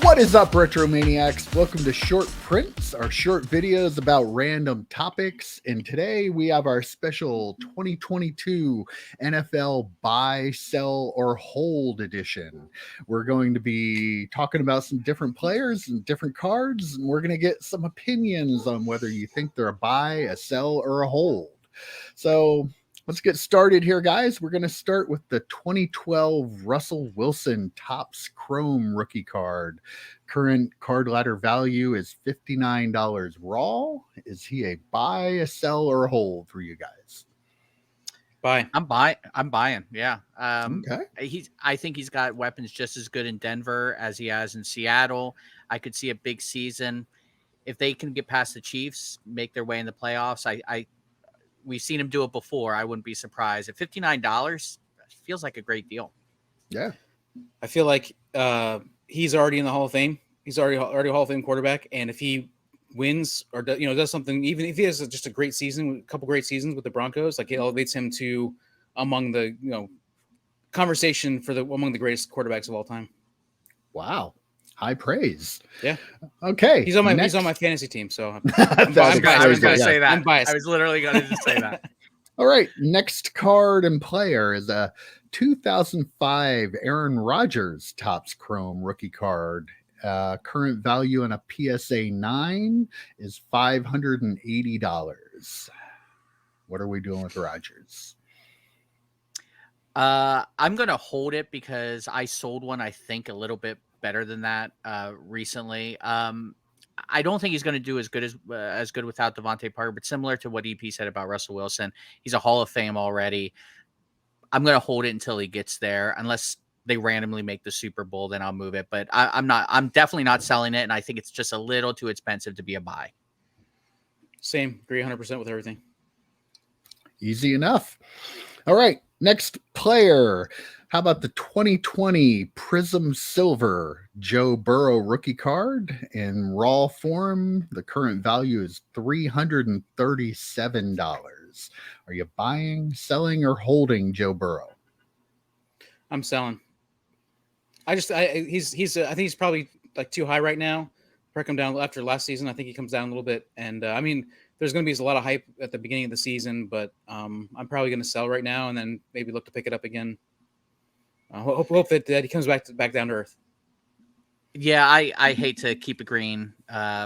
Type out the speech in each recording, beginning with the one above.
What is up, Retromaniacs? Welcome to Short Prints, our short videos about random topics. And today we have our special 2022 NFL Buy, Sell, or Hold edition. We're going to be talking about some different players and different cards, and we're going to get some opinions on whether you think they're a buy, a sell, or a hold. So let's get started here, guys. We're going to start with the 2012 Russell Wilson Topps Chrome rookie card. Current card ladder value is $59 raw. Is he a buy, a sell, or a hold for you guys? Buy. I'm buying. Yeah. Okay. I think he's got weapons just as good in Denver as he has in Seattle. I could see a big season if they can get past the Chiefs, make their way in the playoffs. We've seen him do it before. I wouldn't be surprised. At $59, feels like a great deal. Yeah. I feel like he's already in the Hall of Fame. He's already a Hall of Fame quarterback, and if he wins or does something, even if he has just a great season, a couple great seasons with the Broncos, like it elevates him to among the conversation for among the greatest quarterbacks of all time. Wow. High praise. Yeah. Okay. He's on my fantasy team, so I was going to say that. I'm biased. I was literally going to say that. All right. Next card and player is a 2005 Aaron Rodgers Topps Chrome rookie card. Current value in a PSA 9 is $580. What are we doing with Rodgers? I'm going to hold it because I sold one, I think, a little bit better than that recently. I don't think he's going to do as good without Devontae Parker, but similar to what EP said about Russell Wilson, he's a Hall of Fame already. I'm going to hold it until he gets there, unless they randomly make the Super Bowl, then I'll move it. But I'm definitely not selling it, and I think it's just a little too expensive to be a buy. Same, agree 100% with everything. Easy enough. All right, next player. How about the 2020 Prism Silver Joe Burrow rookie card in raw form? The current value is $337. Are you buying, selling, or holding Joe Burrow? I'm selling. I think he's probably like too high right now. Probably come down after last season. I think he comes down a little bit, and there's going to be a lot of hype at the beginning of the season, but I'm probably going to sell right now and then maybe look to pick it up again. Hope that he comes back down to earth. Yeah, I hate to keep it green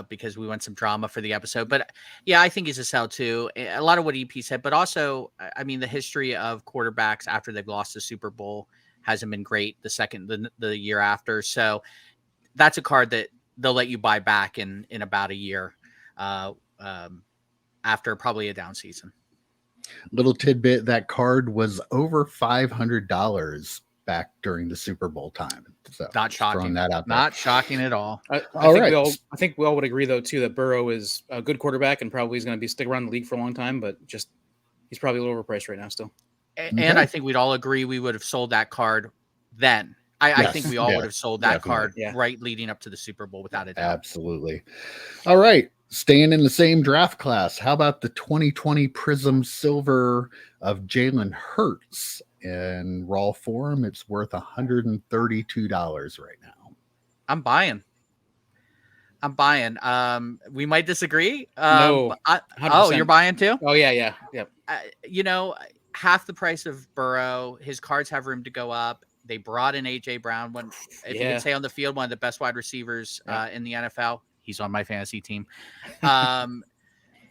because we want some drama for the episode, but yeah, I think he's a sell too. A lot of what EP said, but also, the history of quarterbacks after they've lost the Super Bowl hasn't been great. The year after, so that's a card that they'll let you buy back in about a year after probably a down season. Little tidbit: that card was over $500 back during the Super Bowl time. So not shocking. That out there. Not shocking at all. I think we all would agree though too that Burrow is a good quarterback and probably is going to stick around the league for a long time, but just he's probably a little overpriced right now still. And I think we'd all agree we would have sold that card then. I think we all would have sold that card right leading up to the Super Bowl without a doubt. Absolutely. All right. Staying in the same draft class, how about the 2020 Prism Silver of Jalen Hurts? In raw form, it's worth $132 right now. I'm buying. We might disagree. No. You're buying too? Oh, yeah. Yep. Half the price of Burrow. His cards have room to go up. They brought in AJ Brown. You could say on the field, one of the best wide receivers in the NFL. He's on my fantasy team.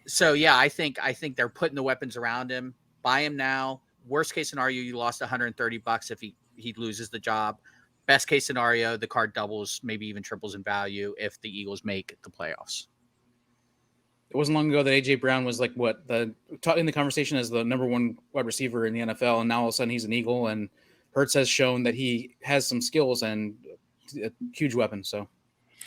So yeah, I think they're putting the weapons around him. Buy him now. Worst case scenario, you lost $130 if he loses the job. Best case scenario, the card doubles, maybe even triples in value if the Eagles make the playoffs. It wasn't long ago that AJ Brown was like in the conversation as the number one wide receiver in the NFL, and now all of a sudden he's an Eagle, and Hurts has shown that he has some skills and a huge weapon. So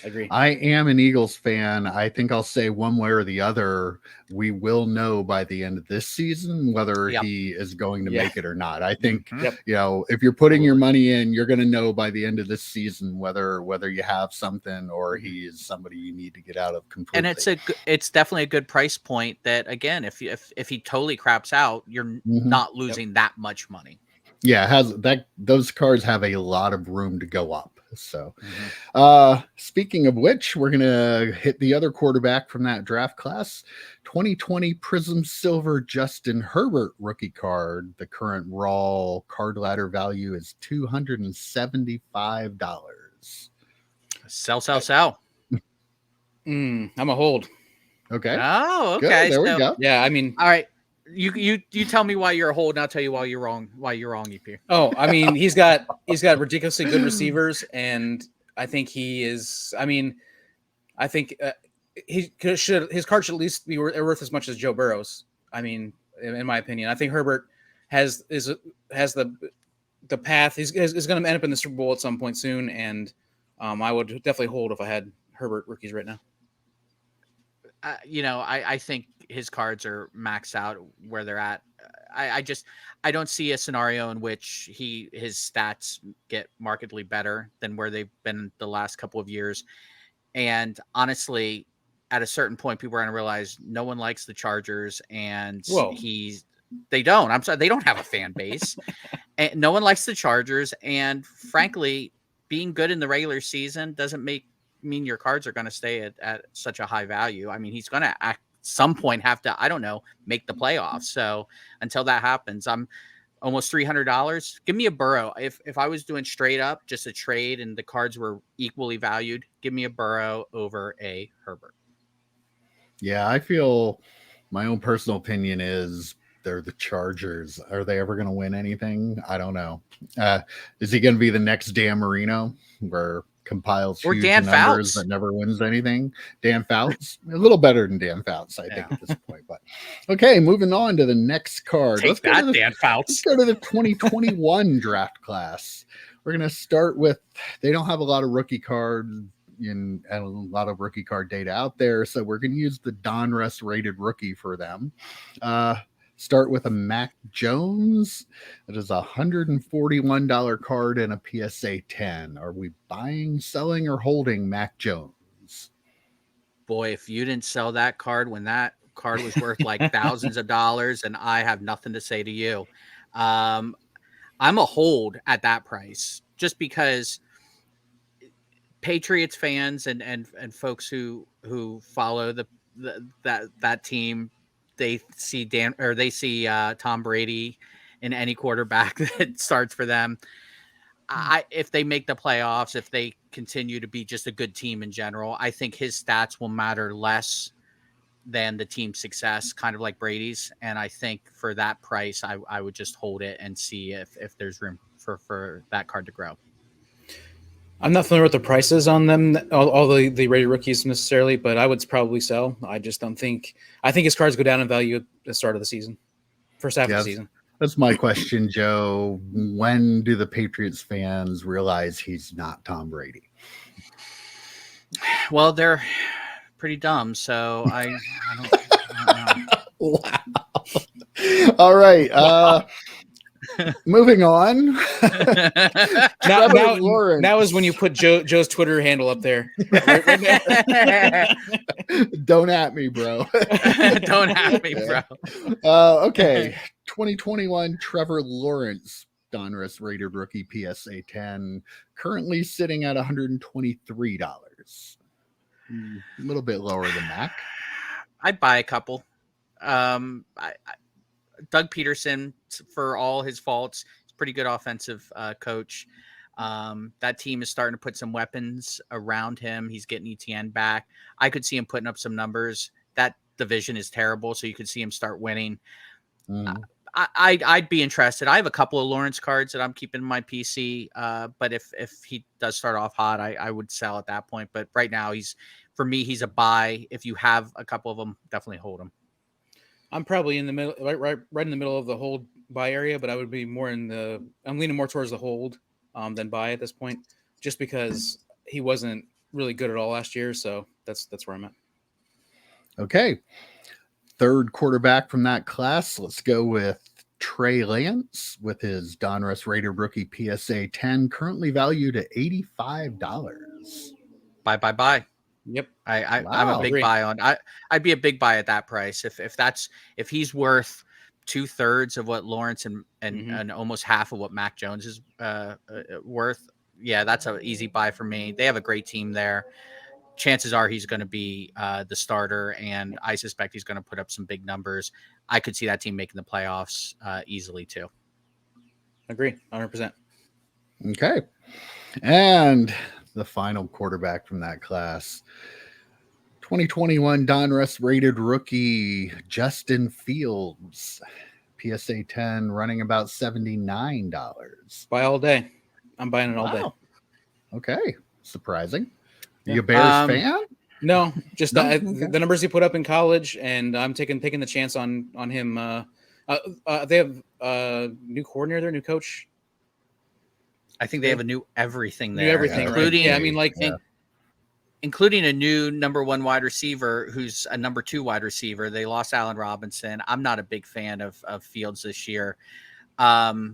I agree. I am an Eagles fan. I think I'll say one way or the other, we will know by the end of this season whether he is going to make it or not. I think, if you're putting your money in, you're going to know by the end of this season whether you have something or he is somebody you need to get out of completely. And it's definitely a good price point that, again, if he totally craps out, you're not losing that much money. Yeah, those cards have a lot of room to go up. So, Mhm. speaking of which, we're gonna hit the other quarterback from that draft class, 2020 Prism Silver Justin Herbert rookie card. The current raw card ladder value is $275. Sell. I'm a hold. Okay, Oh, good. okay. There we So, go. Yeah, I mean, all right. You tell me why you're a hold, and I'll tell you why you're wrong. Why you're wrong, EP. oh, I mean, he's got ridiculously good receivers, and I think he is. I mean, I think his card should at least be worth as much as Joe Burrow's. I mean, in my opinion, I think Herbert has the path. He's going to end up in the Super Bowl at some point soon, and I would definitely hold if I had Herbert rookies right now. I think his cards are maxed out where they're at. I don't see a scenario in which his stats get markedly better than where they've been the last couple of years. And honestly, at a certain point, people are going to realize no one likes the Chargers, and Whoa. they don't. I'm sorry, they don't have a fan base, and no one likes the Chargers. And frankly, being good in the regular season doesn't mean your cards are going to stay at such a high value. I mean, he's going to at some point have to, I don't know, make the playoffs. So until that happens, I'm almost $300. Give me a Burrow. If I was doing straight up just a trade and the cards were equally valued, give me a Burrow over a Herbert. Yeah, I feel my own personal opinion is they're the Chargers. Are they ever going to win anything? I don't know. Is he going to be the next Dan Marino, where compiles Or huge Dan numbers Fouts. but never wins anything? Dan Fouts, a little better than Dan Fouts, I think, at this point. But okay, moving on to the next card. Take that, Dan Let's Fouts. go to the 2021 draft class. We're going to start with, they don't have a lot of rookie cards and a lot of rookie card data out there, so we're going to use the Donruss rated rookie for them. Start with a Mac Jones. It is a $141 card and a PSA 10. Are we buying, selling, or holding Mac Jones? Boy, if you didn't sell that card when that card was worth like thousands of dollars, and I have nothing to say to you. I'm a hold at that price just because Patriots fans and folks who follow that team, they see Tom Brady in any quarterback that starts for them. If they make the playoffs, if they continue to be just a good team in general, I think his stats will matter less than the team's success, kind of like Brady's. And I think for that price, I would just hold it and see if there's room for that card to grow. I'm not familiar with the prices on them, all the rated rookies necessarily, but I would probably sell. I just don't think – I think his cards go down in value at the start of the season, first half of the season. That's my question, Joe. When do the Patriots fans realize he's not Tom Brady? Well, they're pretty dumb, so I don't know. Wow. All right. Wow. Moving on. Now is when you put Joe's Twitter handle up there. Don't at me, bro. Don't at me, bro. Okay. 2021 Trevor Lawrence Donruss rated rookie PSA 10, currently sitting at $123. A little bit lower than Mac. I'd buy a couple. Doug Peterson, for all his faults, is a pretty good offensive coach. That team is starting to put some weapons around him. He's getting ETN back. I could see him putting up some numbers. That division is terrible, so you could see him start winning. I'd be interested. I have a couple of Lawrence cards that I'm keeping in my PC, but if he does start off hot, I would sell at that point. But right now, he's a buy. If you have a couple of them, definitely hold them. I'm probably in the middle, right in the middle of the hold buy area, but I would be more I'm leaning more towards the hold than buy at this point, just because he wasn't really good at all last year. So that's where I'm at. Okay. Third quarterback from that class. Let's go with Trey Lance with his Donruss rated rookie PSA 10, currently valued at $85. Buy. Yep. I'm a big buy on. I'd be a big buy at that price. If he's worth 2/3 of what Lawrence and almost half of what Mac Jones is worth, that's an easy buy for me. They have a great team there. Chances are he's going to be the starter, and I suspect he's going to put up some big numbers. I could see that team making the playoffs easily too. Agree, 100%. Okay. And the final quarterback from that class, 2021 Donruss rated rookie Justin Fields, PSA 10, running about $79. Buy all day. I'm buying it all day. Okay. Surprising. Yeah. You a Bears fan? No, just No? the numbers he put up in college, and I'm taking the chance on him. They have new coordinator, new coach. I think they have a new everything there, New everything, including right? Yeah, I mean, including a new number 1 wide receiver who's a number 2 wide receiver. They lost Allen Robinson. I'm not a big fan of Fields this year. I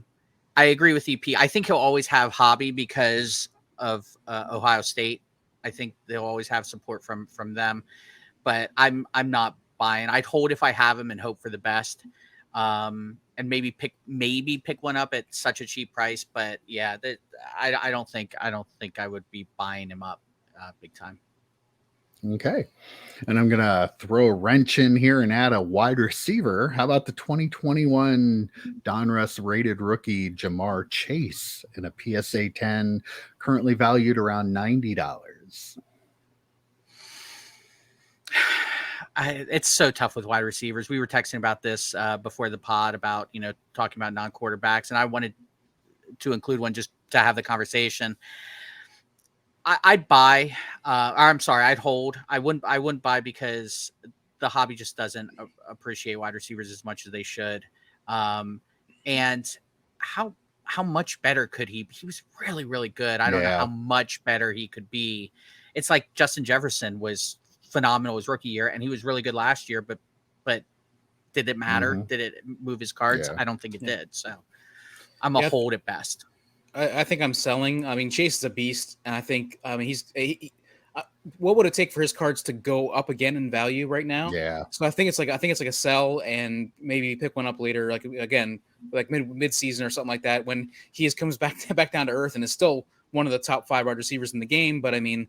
agree with EP. I think he'll always have hobby because of Ohio State. I think they'll always have support from them, but I'm not buying. I'd hold if I have him and hope for the best. And maybe pick one up at such a cheap price. But yeah, I don't think I would be buying him up big time. Okay. And I'm going to throw a wrench in here and add a wide receiver. How about the 2021 Donruss rated rookie Jamar Chase in a PSA 10, currently valued around $90? It's so tough with wide receivers. We were texting about this before the pod about, talking about non-quarterbacks, and I wanted to include one just to have the conversation. I'd buy, I'd hold. I wouldn't buy because the hobby just doesn't appreciate wide receivers as much as they should. And how much better could he? He was really, really good. I don't know how much better he could be. It's like Justin Jefferson was phenomenal his rookie year, and he was really good last year. But did it matter? Mm-hmm. Did it move his cards? I don't think it did. So I'm a hold at best. I think I'm selling. I mean, Chase is a beast, and I think what would it take for his cards to go up again in value right now? Yeah. So I think it's like a sell and maybe pick one up later, like again, like mid season or something like that, when he comes back down to earth and is still one of the top 5 wide receivers in the game. But I mean,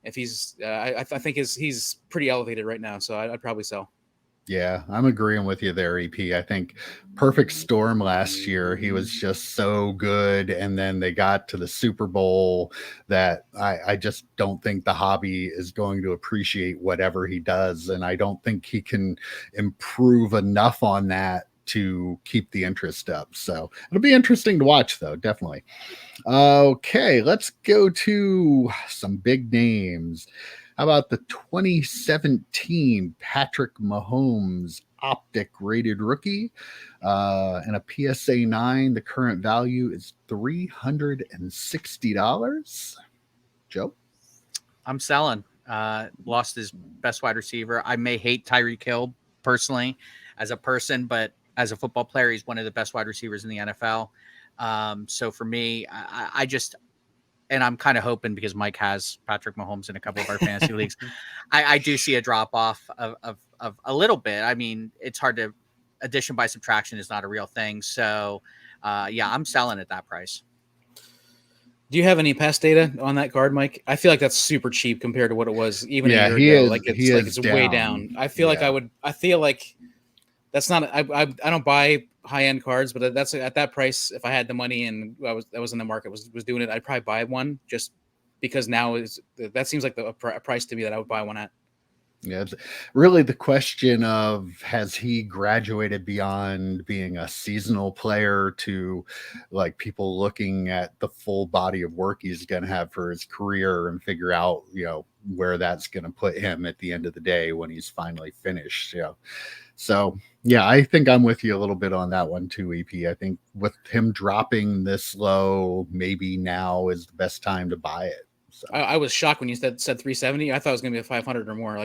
if he's, I think he's pretty elevated right now, so I'd probably sell. Yeah, I'm agreeing with you there, EP. I think perfect storm last year. He was just so good. And then they got to the Super Bowl that I just don't think the hobby is going to appreciate whatever he does. And I don't think he can improve enough on that to keep the interest up. So it'll be interesting to watch, though, definitely. Okay, let's go to some big names. How about the 2017 Patrick Mahomes optic rated rookie and a PSA 9? The current value is $360. Joe? I'm selling. Lost his best wide receiver. I may hate Tyreek Hill personally as a person, but as a football player, he's one of the best wide receivers in the NFL. So for me, I just... And I'm kind of hoping, because Mike has Patrick Mahomes in a couple of our fantasy leagues, I do see a drop off of a little bit. I mean, it's hard to, addition by subtraction is not a real thing. So, I'm selling at that price. Do you have any past data on that card, Mike? I feel like that's super cheap compared to what it was even a year ago. It's way down. I feel like that's not. I don't buy high-end cards, but that's at that price. If I had the money and I was in the market, was doing it, I'd probably buy one, just because now that seems like a price to me that I would buy one at. Yeah, it's really the question of, has he graduated beyond being a seasonal player to like people looking at the full body of work he's going to have for his career and figure out, where that's going to put him at the end of the day when he's finally finished. So, yeah, I think I'm with you a little bit on that one too, EP. I think with him dropping this low, maybe now is the best time to buy it. So. I was shocked when you said 370. I thought it was going to be a 500 or more.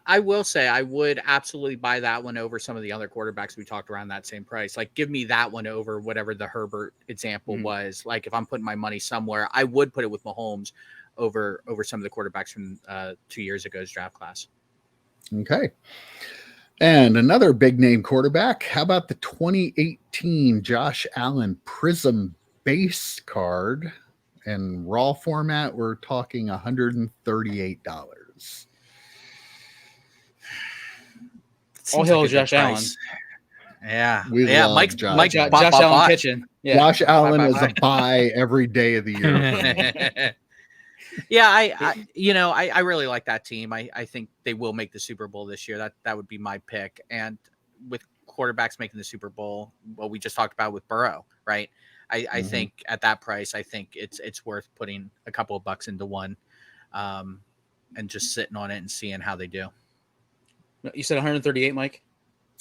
I will say I would absolutely buy that one over some of the other quarterbacks we talked around that same price. Like, give me that one over whatever the Herbert example was. Like, if I'm putting my money somewhere, I would put it with Mahomes over some of the quarterbacks from 2 years ago's draft class. Okay. And another big name quarterback. How about the 2018 Josh Allen Prism base card and raw format, we're talking $138. All hail Josh Allen. Yeah, We love Mike Josh bought. Allen pitching. Yeah. Josh Allen is Buy. a buy every day of the year. Yeah, I really like that team. I think they will make the Super Bowl this year. That would be my pick. And with quarterbacks making the Super Bowl, what we just talked about with Burrow, right? I think at that price, I think it's worth putting a couple of bucks into one, and just sitting on it and seeing how they do. You said 138, Mike?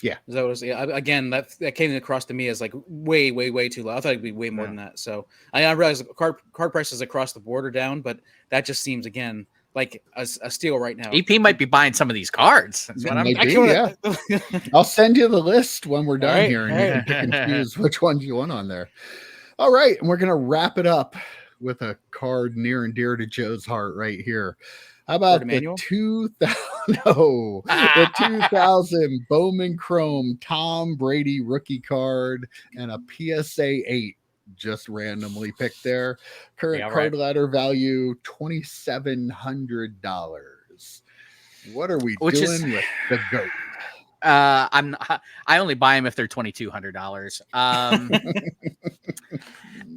Yeah. Is that what it was? Yeah. Again, that came across to me as like way too low. I thought it'd be way more than that. So I realize card prices across the board are down, but that just seems, again, like a steal right now. EP might be buying some of these cards. That's what yeah. I'll send you the list when we're done here, and you can pick and choose which ones you want on there. All right, and we're going to wrap it up with a card near and dear to Joe's heart right here. How about the 2000 Bowman Chrome Tom Brady rookie card and a PSA 8 just randomly picked there. Current card letter value $2,700. What are we doing with the GOAT? I only buy them if they're $2,200.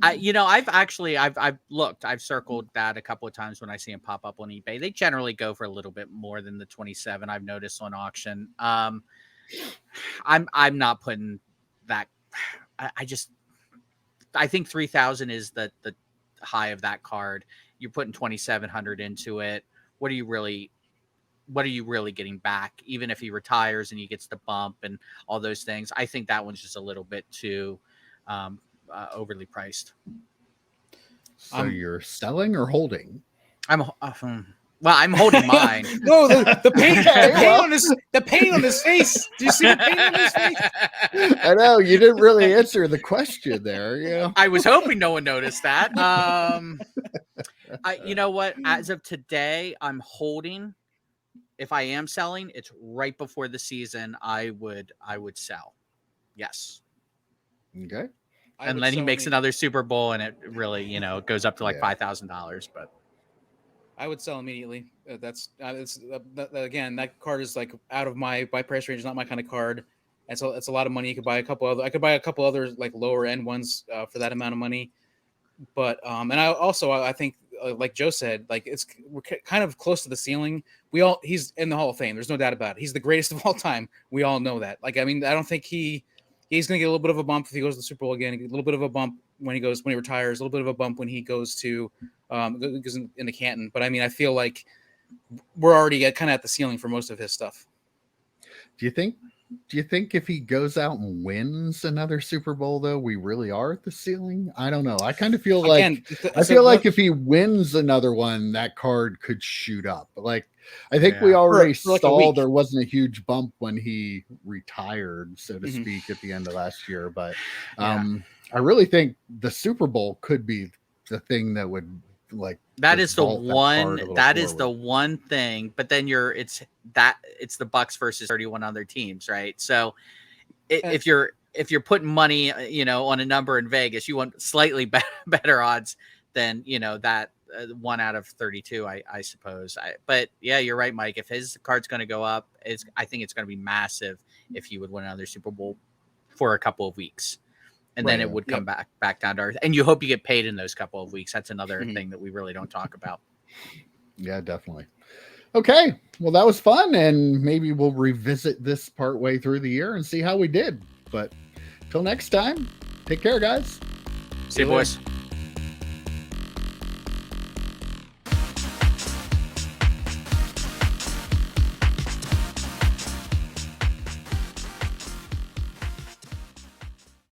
I've looked, I've circled that a couple of times when I see them pop up on eBay. They generally go for a little bit more than the 27 I've noticed on auction. I'm not putting that. I think 3,000 is the high of that card. You're putting 2,700 into it. What are you really getting back? Even if he retires and he gets the bump and all those things, I think that one's just a little bit too overly priced. So you're selling or holding? I'm holding mine. No, the pain on his face. Do you see the pain on his face? I know you didn't really answer the question there. You know, I was hoping no one noticed that. You know what? As of today, I'm holding. If I am selling, it's right before the season. I would sell. Yes. Okay. And then he makes another Super Bowl, and it really, it goes up to like $5,000. But I would sell immediately. Again, that card is like out of my price range. Not my kind of card. And so it's a lot of money. You could buy a couple other. I could buy a couple other like lower end ones for that amount of money. But and I think like Joe said, like we're kind of close to the ceiling. He's in the Hall of Fame. There's no doubt about it. He's the greatest of all time. We all know that. Like, I mean, I don't think he's going to get a little bit of a bump if he goes to the Super Bowl again. A little bit of a bump when he retires. A little bit of a bump when he goes to goes into Canton. But I mean, I feel like we're already kind of at the ceiling for most of his stuff. Do you think if he goes out and wins another Super Bowl, though, we really are at the ceiling? I don't know. I kind of feel like if he wins another one, that card could shoot up. Like, I think we already saw there wasn't a huge bump when he retired, so to speak, at the end of last year. But I really think the Super Bowl could be the thing that would that is the one thing. But then it's the Bucks versus 31 other teams, right? So if you're putting money, on a number in Vegas, you want slightly better odds than that 1 out of 32, I suppose. But yeah, you're right, Mike. If his card's going to go up, I think it's going to be massive if he would win another Super Bowl for a couple of weeks. And then it would come back down to earth. And you hope you get paid in those couple of weeks. That's another thing that we really don't talk about. Yeah, definitely. Okay. Well, that was fun. And maybe we'll revisit this part way through the year and see how we did. But till next time, take care, guys. See you, boys.